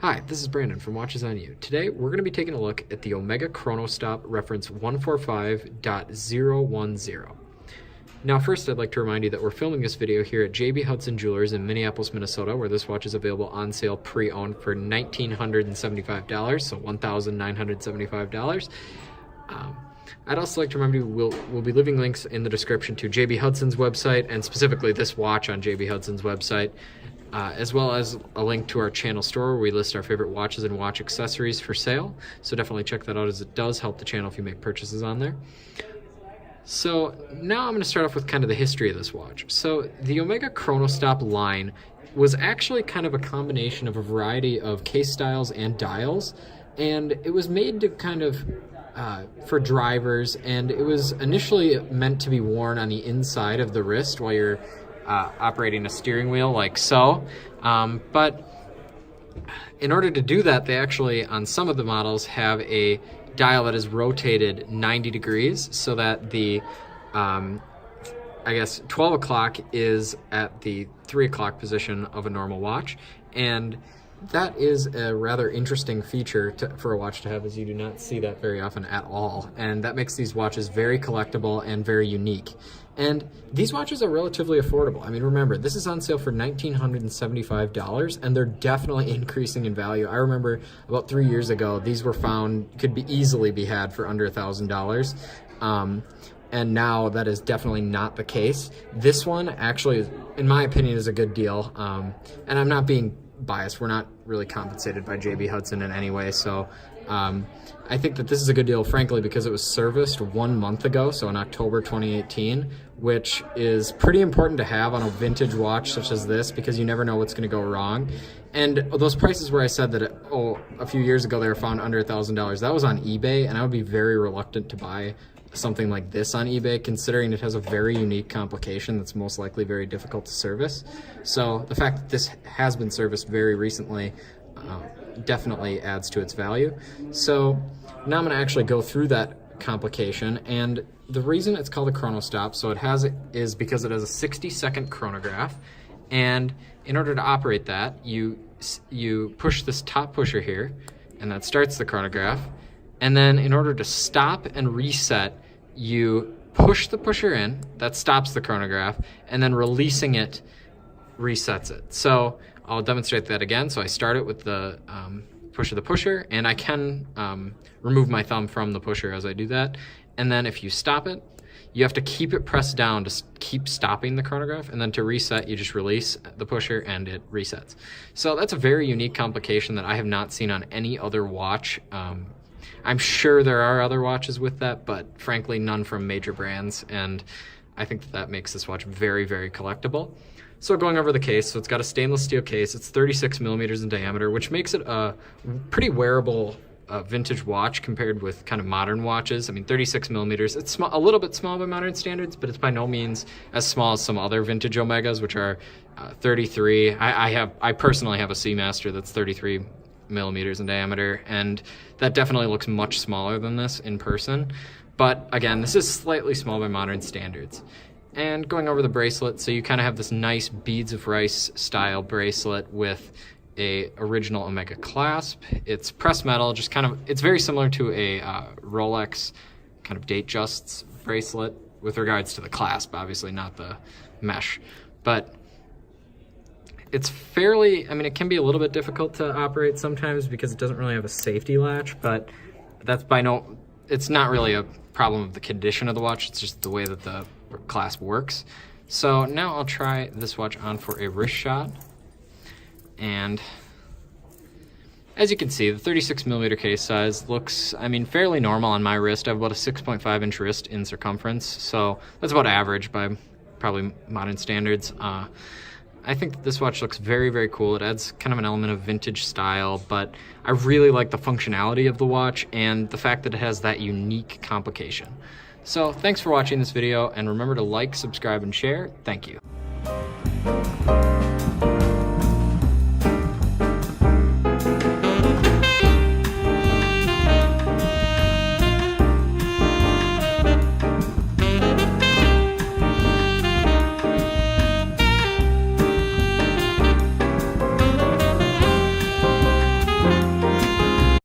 Hi, this is Brandon from Watches on You. Today we're going to be taking a look at the Omega Chronostop reference 145.010. Now first I'd like to remind you that we're filming this video here at JB Hudson Jewelers in Minneapolis, Minnesota, where this watch is available on sale pre-owned for $1,975, so $1,975. I'd also like to remind you we'll be leaving links in the description to JB Hudson's website, and specifically this watch on JB Hudson's website, as well as a link to our channel store where we list our favorite watches and watch accessories for sale. So definitely check that out, as it does help the channel if you make purchases on there. So now I'm going to start off with kind of the history of this watch. So the Omega Chronostop line was actually kind of a combination of a variety of case styles and dials, and it was made to kind of for drivers, and it was initially meant to be worn on the inside of the wrist while you're operating a steering wheel like so. But in order to do that, they actually, on some of the models, have a dial that is rotated 90 degrees so that the, I guess, 12 o'clock is at the 3 o'clock position of a normal watch. And that is a rather interesting feature for a watch to have, as you do not see that very often at all. And that makes these watches very collectible and very unique. And these watches are relatively affordable. I mean, remember, this is on sale for $1,975, and they're definitely increasing in value. I remember about 3 years ago, these were found, could easily be had for under $1,000. And now that is definitely not the case. This one actually, in my opinion, is a good deal. And I'm not being biased. We're not really compensated by JB Hudson in any way, so I think that this is a good deal, frankly, because it was serviced 1 month ago, so in October 2018, which is pretty important to have on a vintage watch such as this, because you never know what's going to go wrong. And those prices where I said that a few years ago they were found under $1,000, that was on eBay, and I would be very reluctant to buy something like this on eBay, considering it has a very unique complication that's most likely very difficult to service. So the fact that this has been serviced very recently definitely adds to its value. So now I'm going to actually go through that complication, and the reason it's called a Chronostop, so it is because it has a 60-second chronograph, and in order to operate that, you push this top pusher here, and that starts the chronograph. And then in order to stop and reset, you push the pusher in, that stops the chronograph, and then releasing it resets it. So I'll demonstrate that again. So I start it with the push of the pusher, and I can remove my thumb from the pusher as I do that. And then if you stop it, you have to keep it pressed down to keep stopping the chronograph, and then to reset, you just release the pusher and it resets. So that's a very unique complication that I have not seen on any other watch. I'm sure there are other watches with that, but frankly, none from major brands, and I think that makes this watch very, very collectible. So going over the case, so it's got a stainless steel case. It's 36 millimeters in diameter, which makes it a pretty wearable vintage watch compared with kind of modern watches. I mean, 36 millimeters, it's a little bit small by modern standards, but it's by no means as small as some other vintage Omegas, which are 33. I personally have a Seamaster that's 33 millimeters in diameter, and that definitely looks much smaller than this in person. But again, this is slightly small by modern standards. And going over the bracelet, so you kind of have this nice beads of rice style bracelet with a original Omega clasp. It's pressed metal, just kind of, it's very similar to a Rolex kind of Datejust bracelet with regards to the clasp, obviously not the mesh. But it's fairly, I mean, it can be a little bit difficult to operate sometimes because it doesn't really have a safety latch, but that's it's not really a problem of the condition of the watch, it's just the way that the clasp works. So now I'll try this watch on for a wrist shot. And as you can see, the 36 millimeter case size looks, I mean, fairly normal on my wrist. I have about a 6.5 inch wrist in circumference, so that's about average by probably modern standards. I think that this watch looks very, very cool. It adds kind of an element of vintage style, but I really like the functionality of the watch and the fact that it has that unique complication. So thanks for watching this video, and remember to like, subscribe, and share. Thank you.